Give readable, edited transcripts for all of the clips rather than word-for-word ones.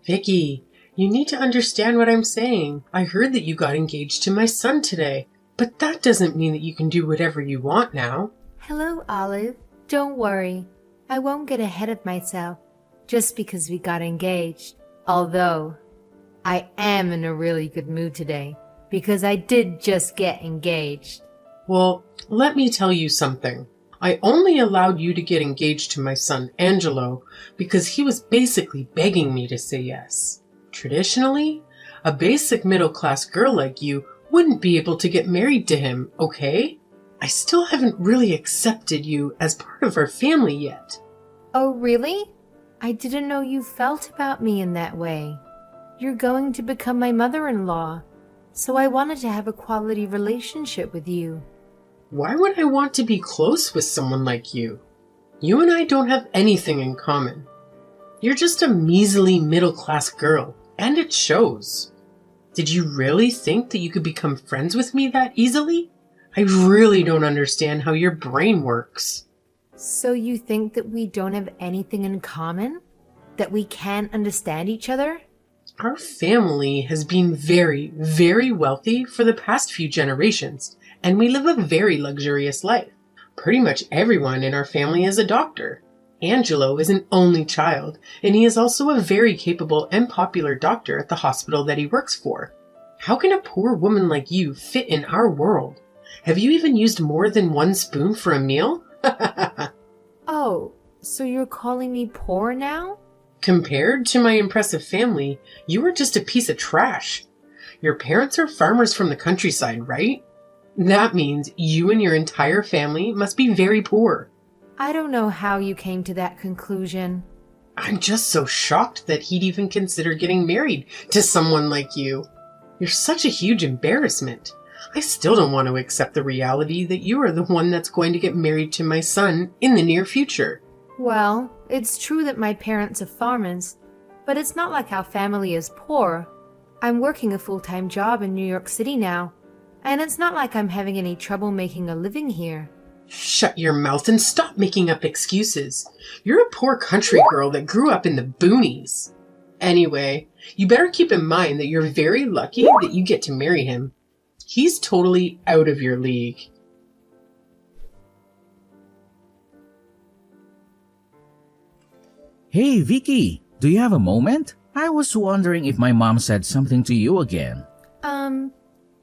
Vicky, you need to understand what I'm saying. I heard that you got engaged to my son today, but that doesn't mean that you can do whatever you want now. Hello, Olive. Don't worry. I won't get ahead of myself just because we got engaged. Although, I am in a really good mood today because I did just get engaged. Well, let me tell you something. I only allowed you to get engaged to my son, Angelo, because he was basically begging me to say yes. Traditionally, a basic middle-class girl like you wouldn't be able to get married to him, okay? I still haven't really accepted you as part of our family yet. Oh, really? I didn't know you felt about me in that way. You're going to become my mother-in-law, so I wanted to have a quality relationship with you. Why would I want to be close with someone like you? You and I don't have anything in common. You're just a measly middle-class girl, and it shows. Did you really think that you could become friends with me that easily? I really don't understand how your brain works. So you think that we don't have anything in common? That we can't understand each other? Our family has been very, very wealthy for the past few generations, and we live a very luxurious life. Pretty much everyone in our family is a doctor. Angelo is an only child, and he is also a very capable and popular doctor at the hospital that he works for. How can a poor woman like you fit in our world? Have you even used more than one spoon for a meal? Oh, so you're calling me poor now? Compared to my impressive family, you are just a piece of trash. Your parents are farmers from the countryside, right? That means you and your entire family must be very poor. I don't know how you came to that conclusion. I'm just so shocked that he'd even consider getting married to someone like you. You're such a huge embarrassment. I still don't want to accept the reality that you are the one that's going to get married to my son in the near future. Well, it's true that my parents are farmers, but it's not like our family is poor. I'm working a full-time job in New York City now, and it's not like I'm having any trouble making a living here. Shut your mouth and stop making up excuses. You're a poor country girl that grew up in the boonies. Anyway, you better keep in mind that you're very lucky that you get to marry him. He's totally out of your league. Hey, Vicky, do you have a moment? I was wondering if my mom said something to you again.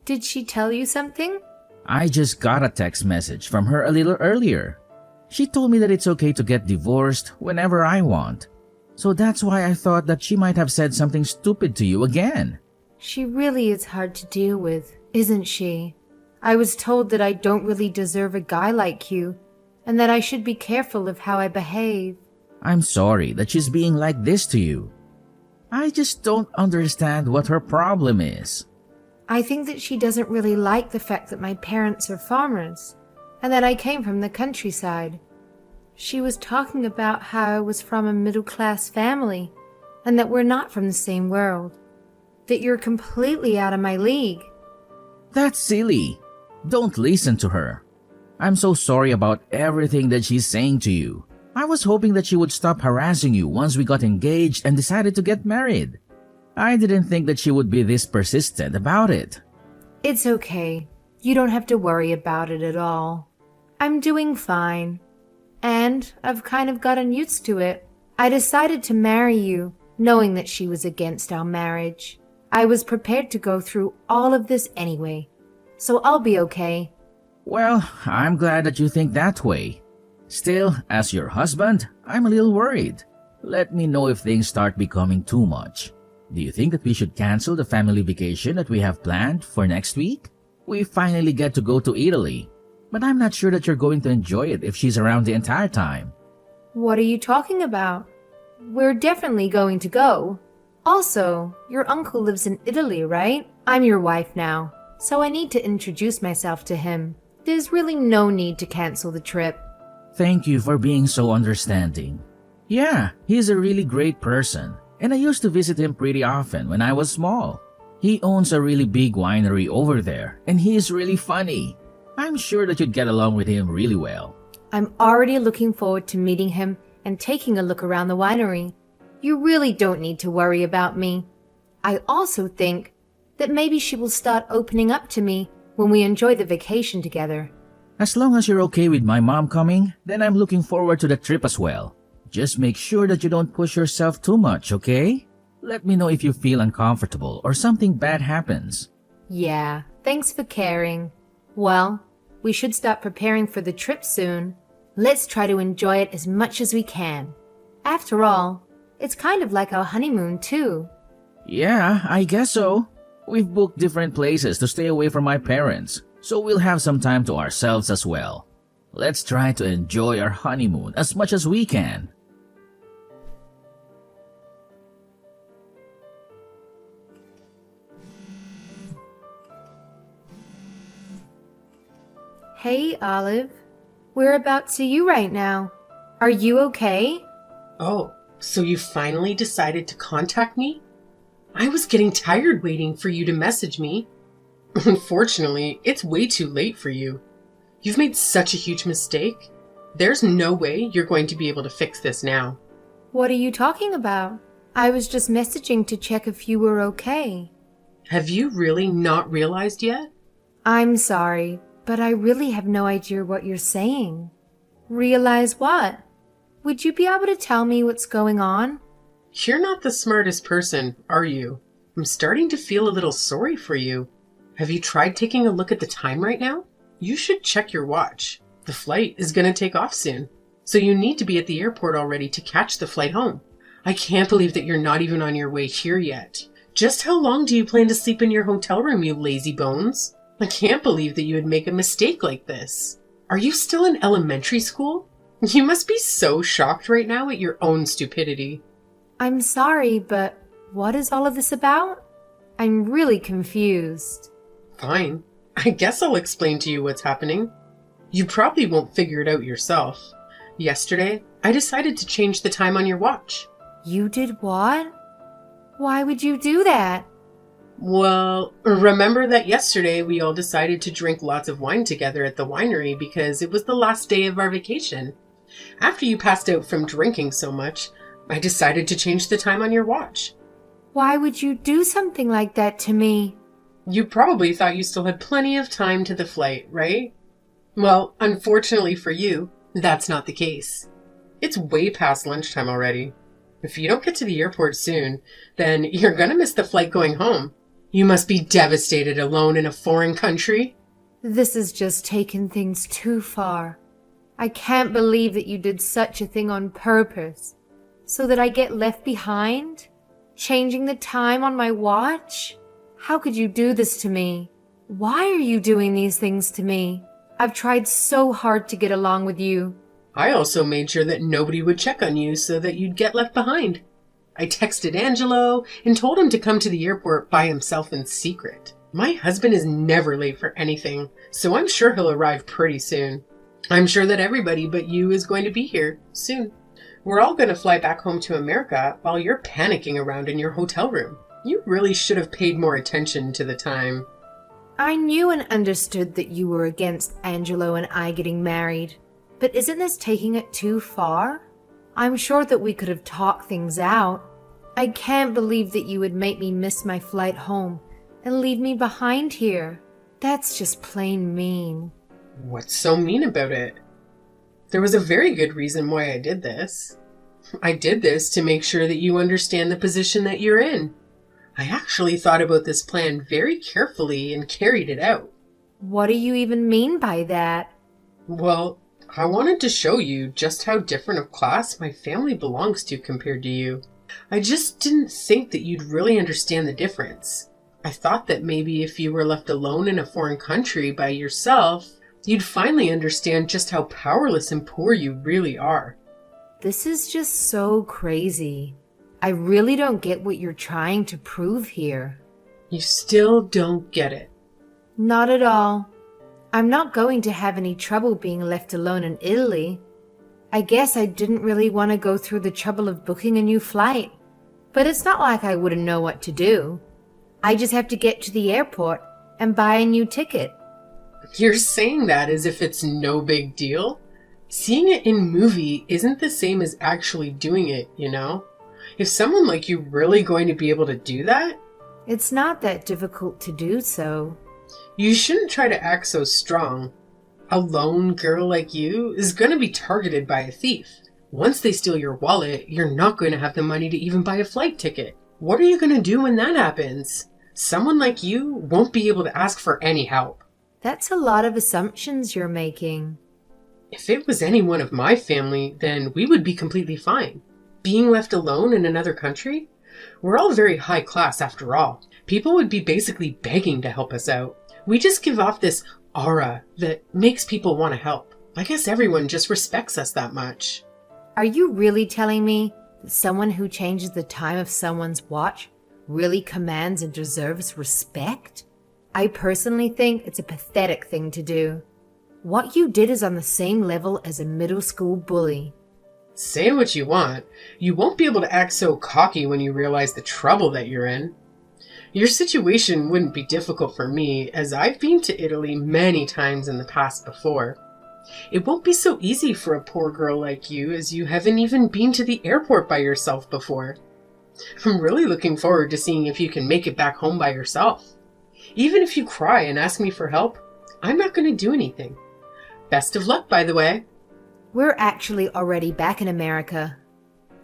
Did she tell you something? I just got a text message from her a little earlier. She told me that it's okay to get divorced whenever I want. So that's why I thought that she might have said something stupid to you again. She really is hard to deal with, isn't she? I was told that I don't really deserve a guy like you, and that I should be careful of how I behave. I'm sorry that she's being like this to you. I just don't understand what her problem is. I think that she doesn't really like the fact that my parents are farmers, and that I came from the countryside. She was talking about how I was from a middle-class family, and that we're not from the same world. That you're completely out of my league. That's silly. Don't listen to her. I'm so sorry about everything that she's saying to you. I was hoping that she would stop harassing you once we got engaged and decided to get married. I didn't think that she would be this persistent about it. It's okay. You don't have to worry about it at all. I'm doing fine. And I've kind of gotten used to it. I decided to marry you, knowing that she was against our marriage. I was prepared to go through all of this anyway, so I'll be okay. Well, I'm glad that you think that way. Still, as your husband, I'm a little worried. Let me know if things start becoming too much. Do you think that we should cancel the family vacation that we have planned for next week? We finally get to go to Italy, but I'm not sure that you're going to enjoy it if she's around the entire time. What are you talking about? We're definitely going to go. Also, your uncle lives in Italy, right? I'm your wife now, so I need to introduce myself to him. There's really no need to cancel the trip. Thank you for being so understanding. Yeah, he's a really great person, and I used to visit him pretty often when I was small. He owns a really big winery over there, and he is really funny. I'm sure that you'd get along with him really well. I'm already looking forward to meeting him and taking a look around the winery. You really don't need to worry about me. I also think that maybe she will start opening up to me when we enjoy the vacation together. As long as you're okay with my mom coming, then I'm looking forward to the trip as well. Just make sure that you don't push yourself too much, okay? Let me know if you feel uncomfortable or something bad happens. Yeah, thanks for caring. Well, we should start preparing for the trip soon. Let's try to enjoy it as much as we can. After all, it's kind of like our honeymoon too. Yeah, I guess so. We've booked different places to stay away from my parents, so we'll have some time to ourselves as well. Let's try to enjoy our honeymoon as much as we can. Hey, Olive. Whereabouts are you right now? Are you okay? Oh, so you finally decided to contact me? I was getting tired waiting for you to message me. Unfortunately, it's way too late for you. You've made such a huge mistake. There's no way you're going to be able to fix this now. What are you talking about? I was just messaging to check if you were okay. Have you really not realized yet? I'm sorry, but I really have no idea what you're saying. Realize what? Would you be able to tell me what's going on? You're not the smartest person, are you? I'm starting to feel a little sorry for you. Have you tried taking a look at the time right now? You should check your watch. The flight is going to take off soon, so you need to be at the airport already to catch the flight home. I can't believe that you're not even on your way here yet. Just how long do you plan to sleep in your hotel room, you lazy bones? I can't believe that you would make a mistake like this. Are you still in elementary school? You must be so shocked right now at your own stupidity. I'm sorry, but what is all of this about? I'm really confused. Fine. I guess I'll explain to you what's happening. You probably won't figure it out yourself. Yesterday, I decided to change the time on your watch. You did what? Why would you do that? Well, remember that yesterday we all decided to drink lots of wine together at the winery because it was the last day of our vacation. After you passed out from drinking so much, I decided to change the time on your watch. Why would you do something like that to me? You probably thought you still had plenty of time to the flight, right? Well, unfortunately for you, that's not the case. It's way past lunchtime already. If you don't get to the airport soon, then you're gonna miss the flight going home. You must be devastated alone in a foreign country. This has just taken things too far. I can't believe that you did such a thing on purpose. So that I get left behind? Changing the time on my watch? How could you do this to me? Why are you doing these things to me? I've tried so hard to get along with you. I also made sure that nobody would check on you so that you'd get left behind. I texted Angelo and told him to come to the airport by himself in secret. My husband is never late for anything, so I'm sure he'll arrive pretty soon. I'm sure that everybody but you is going to be here soon. We're all going to fly back home to America while you're panicking around in your hotel room. You really should have paid more attention to the time. I knew and understood that you were against Angelo and I getting married. But isn't this taking it too far? I'm sure that we could have talked things out. I can't believe that you would make me miss my flight home and leave me behind here. That's just plain mean. What's so mean about it? There was a very good reason why I did this. I did this to make sure that you understand the position that you're in. I actually thought about this plan very carefully and carried it out. What do you even mean by that? Well, I wanted to show you just how different of class my family belongs to compared to you. I just didn't think that you'd really understand the difference. I thought that maybe if you were left alone in a foreign country by yourself, you'd finally understand just how powerless and poor you really are. This is just so crazy. I really don't get what you're trying to prove here. You still don't get it. Not at all. I'm not going to have any trouble being left alone in Italy. I guess I didn't really want to go through the trouble of booking a new flight. But it's not like I wouldn't know what to do. I just have to get to the airport and buy a new ticket. You're saying that as if it's no big deal? Seeing it in movie isn't the same as actually doing it, you know? Is someone like you really going to be able to do that? It's not that difficult to do so. You shouldn't try to act so strong. A lone girl like you is going to be targeted by a thief. Once they steal your wallet, you're not going to have the money to even buy a flight ticket. What are you going to do when that happens? Someone like you won't be able to ask for any help. That's a lot of assumptions you're making. If it was anyone of my family, then we would be completely fine. Being left alone in another country? We're all very high class after all. People would be basically begging to help us out. We just give off this aura that makes people want to help. I guess everyone just respects us that much. Are you really telling me that someone who changes the time of someone's watch really commands and deserves respect? I personally think it's a pathetic thing to do. What you did is on the same level as a middle school bully. Say what you want. You won't be able to act so cocky when you realize the trouble that you're in. Your situation wouldn't be difficult for me, as I've been to Italy many times in the past before. It won't be so easy for a poor girl like you, as you haven't even been to the airport by yourself before. I'm really looking forward to seeing if you can make it back home by yourself. Even if you cry and ask me for help, I'm not going to do anything. Best of luck, by the way. We're actually already back in America.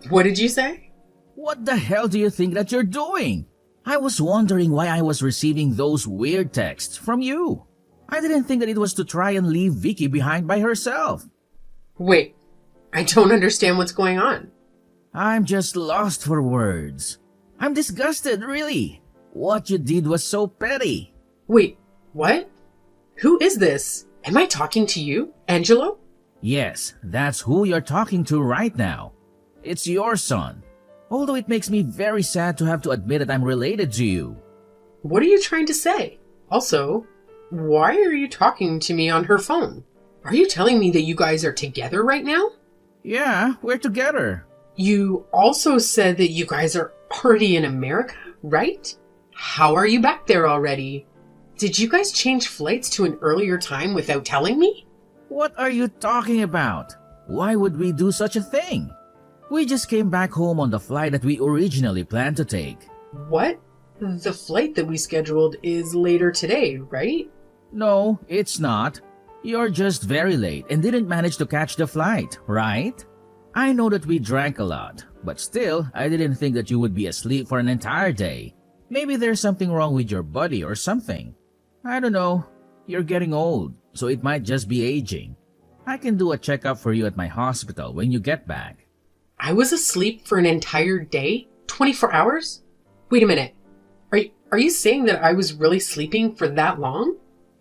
What did you say? What the hell do you think that you're doing? I was wondering why I was receiving those weird texts from you. I didn't think that it was to try and leave Vicky behind by herself. Wait, I don't understand what's going on. I'm just lost for words. I'm disgusted, really. What you did was so petty. Wait, what? Who is this? Am I talking to you, Angelo? Yes, that's who you're talking to right now. It's your son. Although it makes me very sad to have to admit that I'm related to you. What are you trying to say? Also, why are you talking to me on her phone? Are you telling me that you guys are together right now? Yeah, we're together. You also said that you guys are already in America, right? How are you back there already? Did you guys change flights to an earlier time without telling me? What are you talking about? Why would we do such a thing? We just came back home on the flight that we originally planned to take. What? The flight that we scheduled is later today, right? No, it's not. You're just very late and didn't manage to catch the flight, right? I know that we drank a lot, but still, I didn't think that you would be asleep for an entire day. Maybe there's something wrong with your body or something. I don't know. You're getting old, so it might just be aging. I can do a checkup for you at my hospital when you get back. I was asleep for an entire day? 24 hours? Wait a minute. Are you saying that I was really sleeping for that long?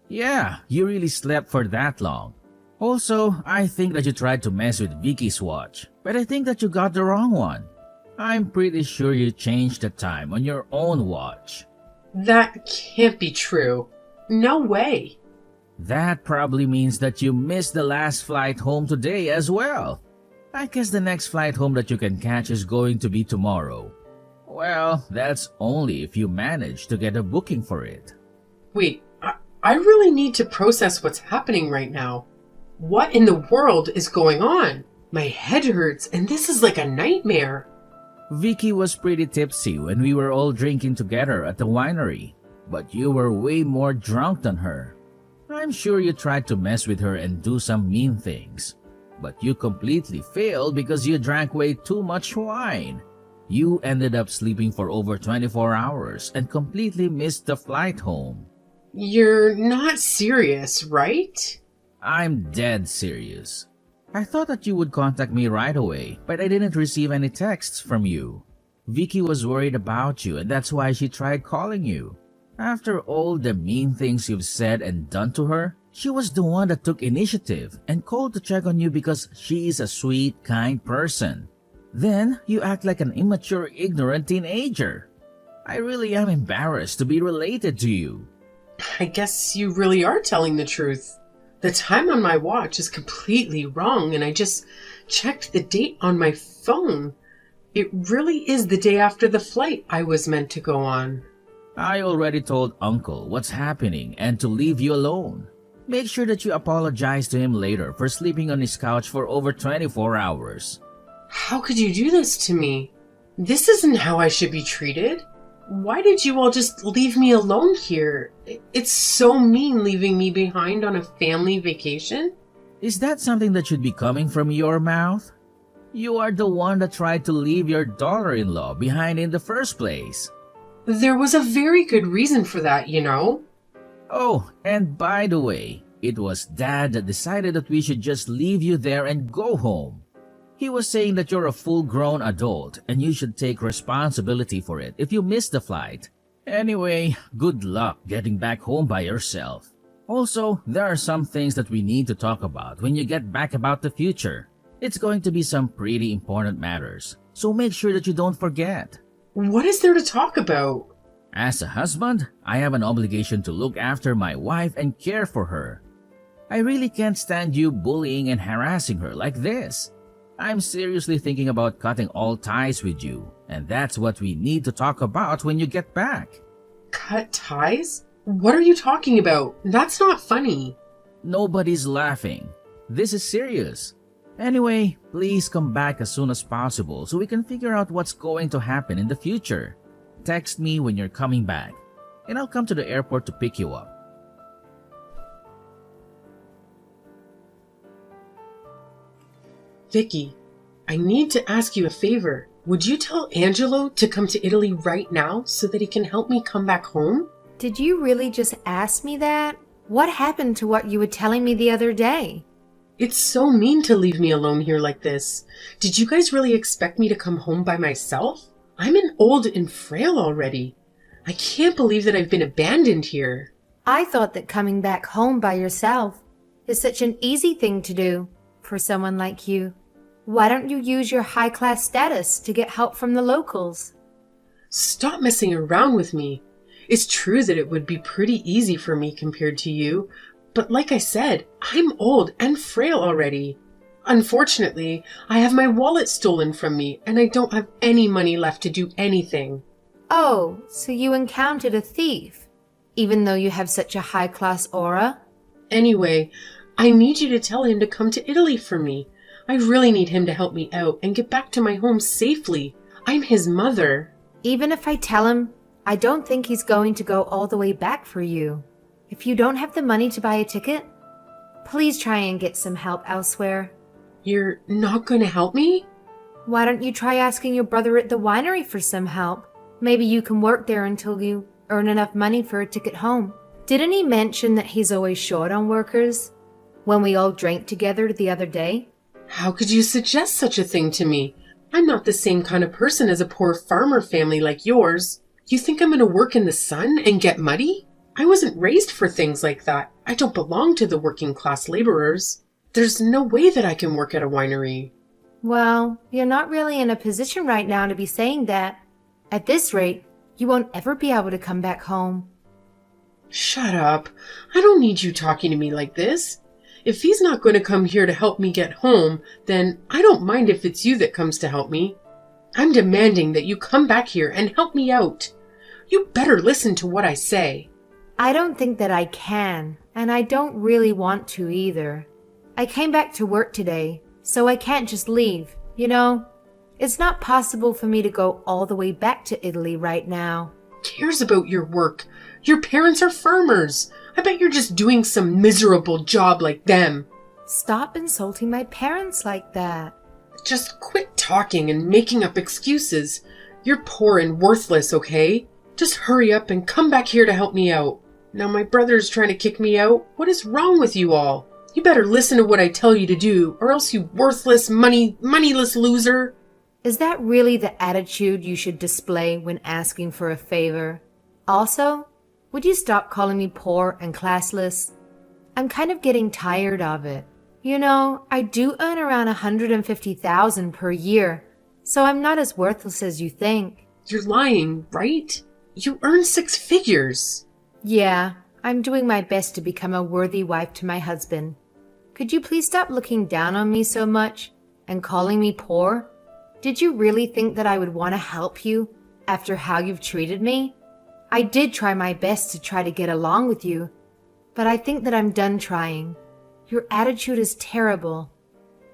Yeah, you really slept for that long. Also, I think that you tried to mess with Vicky's watch, but I think that you got the wrong one. I'm pretty sure you changed the time on your own watch. That can't be true. No way. That probably means that you missed the last flight home today as well. I guess the next flight home that you can catch is going to be tomorrow. Well, that's only if you manage to get a booking for it. Wait, I really need to process what's happening right now. What in the world is going on? My head hurts and this is like a nightmare. Vicky was pretty tipsy when we were all drinking together at the winery, but you were way more drunk than her. I'm sure you tried to mess with her and do some mean things, but you completely failed because you drank way too much wine. You ended up sleeping for over 24 hours and completely missed the flight home. You're not serious, right? I'm dead serious. I thought that you would contact me right away, but I didn't receive any texts from you. Vicky was worried about you and that's why she tried calling you. After all the mean things you've said and done to her, she was the one that took initiative and called to check on you because she is a sweet, kind person. Then you act like an immature, ignorant teenager. I really am embarrassed to be related to you. I guess you really are telling the truth. The time on my watch is completely wrong and I just checked the date on my phone. It really is the day after the flight I was meant to go on. I already told Uncle what's happening and to leave you alone. Make sure that you apologize to him later for sleeping on his couch for over 24 hours. How could you do this to me? This isn't how I should be treated. Why did you all just leave me alone here? It's so mean leaving me behind on a family vacation. Is that something that should be coming from your mouth? You are the one that tried to leave your daughter-in-law behind in the first place. There was a very good reason for that, you know. Oh, and by the way, it was Dad that decided that we should just leave you there and go home. He was saying that you're a full-grown adult and you should take responsibility for it if you miss the flight. Anyway, good luck getting back home by yourself. Also, there are some things that we need to talk about when you get back about the future. It's going to be some pretty important matters, so make sure that you don't forget. What is there to talk about? As a husband, I have an obligation to look after my wife and care for her. I really can't stand you bullying and harassing her like this. I'm seriously thinking about cutting all ties with you, and that's what we need to talk about when you get back. Cut ties? What are you talking about? That's not funny. Nobody's laughing. This is serious. Anyway, please come back as soon as possible so we can figure out what's going to happen in the future. Text me when you're coming back, and I'll come to the airport to pick you up. Vicky, I need to ask you a favor. Would you tell Angelo to come to Italy right now so that he can help me come back home? Did you really just ask me that? What happened to what you were telling me the other day? It's so mean to leave me alone here like this. Did you guys really expect me to come home by myself? I'm an old and frail already. I can't believe that I've been abandoned here. I thought that coming back home by yourself is such an easy thing to do for someone like you. Why don't you use your high-class status to get help from the locals? Stop messing around with me. It's true that it would be pretty easy for me compared to you, but like I said, I'm old and frail already. Unfortunately, I have my wallet stolen from me and I don't have any money left to do anything. Oh, so you encountered a thief, even though you have such a high-class aura? Anyway, I need you to tell him to come to Italy for me. I really need him to help me out and get back to my home safely. I'm his mother. Even if I tell him, I don't think he's going to go all the way back for you. If you don't have the money to buy a ticket, please try and get some help elsewhere. You're not going to help me? Why don't you try asking your brother at the winery for some help? Maybe you can work there until you earn enough money for a ticket home. Didn't he mention that he's always short on workers? When we all drank together the other day? How could you suggest such a thing to me? I'm not the same kind of person as a poor farmer family like yours. You think I'm going to work in the sun and get muddy? I wasn't raised for things like that. I don't belong to the working class laborers. There's no way that I can work at a winery. Well, you're not really in a position right now to be saying that. At this rate, you won't ever be able to come back home. Shut up. I don't need you talking to me like this. If he's not going to come here to help me get home, then I don't mind if it's you that comes to help me. I'm demanding that you come back here and help me out. You better listen to what I say. I don't think that I can, and I don't really want to either. I came back to work today, so I can't just leave, you know? It's not possible for me to go all the way back to Italy right now. Cares about your work? Your parents are farmers. I bet you're just doing some miserable job like them. Stop insulting my parents like that. Just quit talking and making up excuses. You're poor and worthless, okay? Just hurry up and come back here to help me out. Now my brother's trying to kick me out. What is wrong with you all? You better listen to what I tell you to do, or else you worthless, moneyless loser. Is that really the attitude you should display when asking for a favor? Also, would you stop calling me poor and classless? I'm kind of getting tired of it. You know, I do earn around $150,000 per year, so I'm not as worthless as you think. You're lying, right? You earn 6 figures. Yeah, I'm doing my best to become a worthy wife to my husband. Could you please stop looking down on me so much and calling me poor? Did you really think that I would want to help you after how you've treated me? I did try my best to try to get along with you, but I think that I'm done trying. Your attitude is terrible,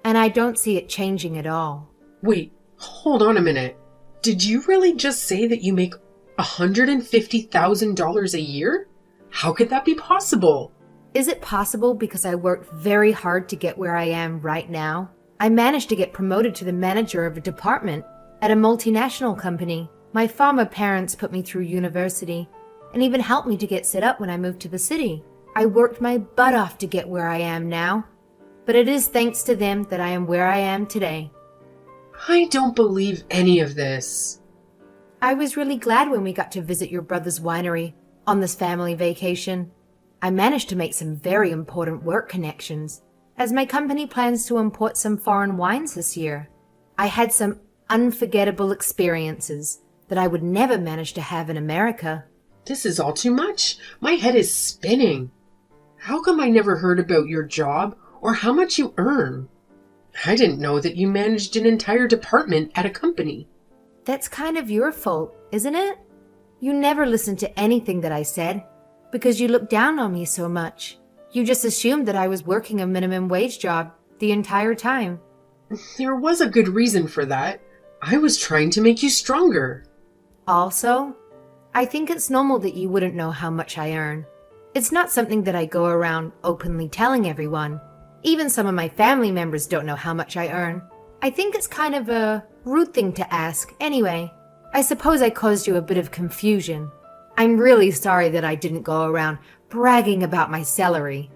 and I don't see it changing at all. Wait, hold on a minute. Did you really just say that you make $150,000 a year? How could that be possible? Is it possible because I worked very hard to get where I am right now? I managed to get promoted to the manager of a department at a multinational company. My former parents put me through university and even helped me to get set up when I moved to the city. I worked my butt off to get where I am now, but it is thanks to them that I am where I am today. I don't believe any of this. I was really glad when we got to visit your brother's winery on this family vacation. I managed to make some very important work connections, as my company plans to import some foreign wines this year. I had some unforgettable experiences that I would never manage to have in America. This is all too much. My head is spinning. How come I never heard about your job or how much you earn? I didn't know that you managed an entire department at a company. That's kind of your fault, isn't it? You never listened to anything that I said because you looked down on me so much. You just assumed that I was working a minimum wage job the entire time. There was a good reason for that. I was trying to make you stronger. Also, I think it's normal that you wouldn't know how much I earn. It's not something that I go around openly telling everyone. Even some of my family members don't know how much I earn. I think it's kind of a rude thing to ask anyway. I suppose I caused you a bit of confusion. I'm really sorry that I didn't go around bragging about my salary.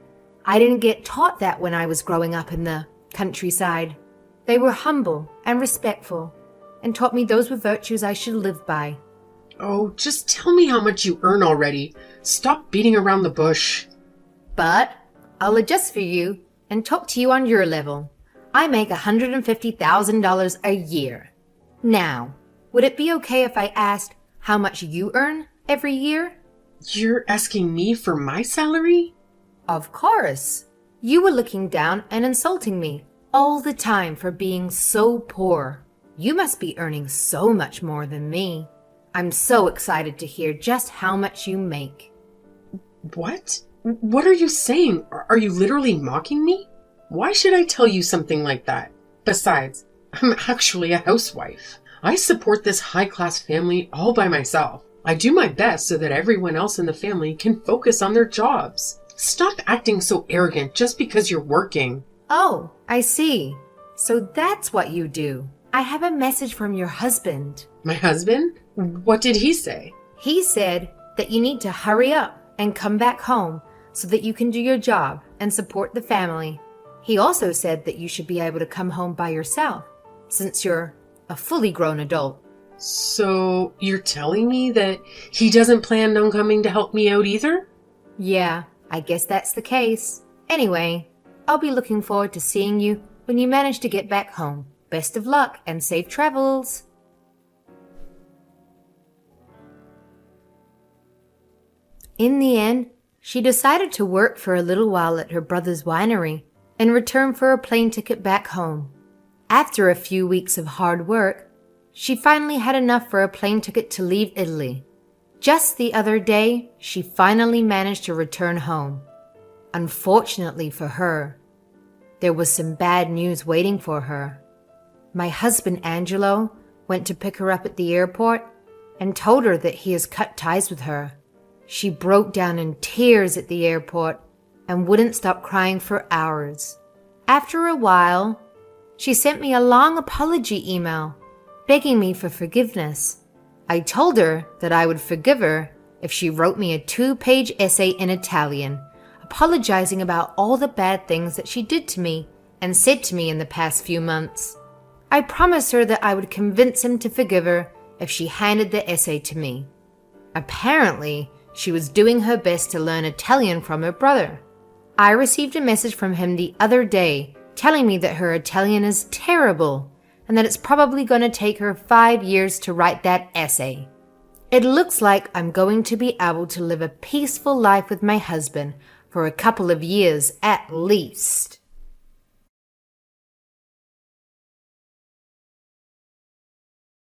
I didn't get taught that when I was growing up in the countryside. They were humble and respectful and taught me those were virtues I should live by. Oh, just tell me how much you earn already. Stop beating around the bush. But I'll adjust for you and talk to you on your level. I make $150,000 a year. Now, would it be okay if I asked how much you earn every year? You're asking me for my salary? Of course. You were looking down and insulting me all the time for being so poor. You must be earning so much more than me. I'm so excited to hear just how much you make. What? What are you saying? Are you literally mocking me? Why should I tell you something like that? Besides, I'm actually a housewife. I support this high-class family all by myself. I do my best so that everyone else in the family can focus on their jobs. Stop acting so arrogant just because you're working. Oh, I see. So that's what you do. I have a message from your husband. My husband? What did he say? He said that you need to hurry up and come back home so that you can do your job and support the family. He also said that you should be able to come home by yourself since you're a fully grown adult. So you're telling me that he doesn't plan on coming to help me out either? Yeah, I guess that's the case. Anyway, I'll be looking forward to seeing you when you manage to get back home. Best of luck and safe travels. In the end, she decided to work for a little while at her brother's winery in return for a plane ticket back home. After a few weeks of hard work, she finally had enough for a plane ticket to leave Italy. Just the other day, she finally managed to return home. Unfortunately for her, there was some bad news waiting for her. My husband Angelo went to pick her up at the airport and told her that he has cut ties with her. She broke down in tears at the airport and wouldn't stop crying for hours. After a while, she sent me a long apology email begging me for forgiveness. I told her that I would forgive her if she wrote me a 2-page essay in Italian, apologizing about all the bad things that she did to me and said to me in the past few months. I promised her that I would convince him to forgive her if she handed the essay to me. Apparently, she was doing her best to learn Italian from her brother. I received a message from him the other day telling me that her Italian is terrible and that it's probably going to take her 5 years to write that essay. It looks like I'm going to be able to live a peaceful life with my husband for a couple of years at least.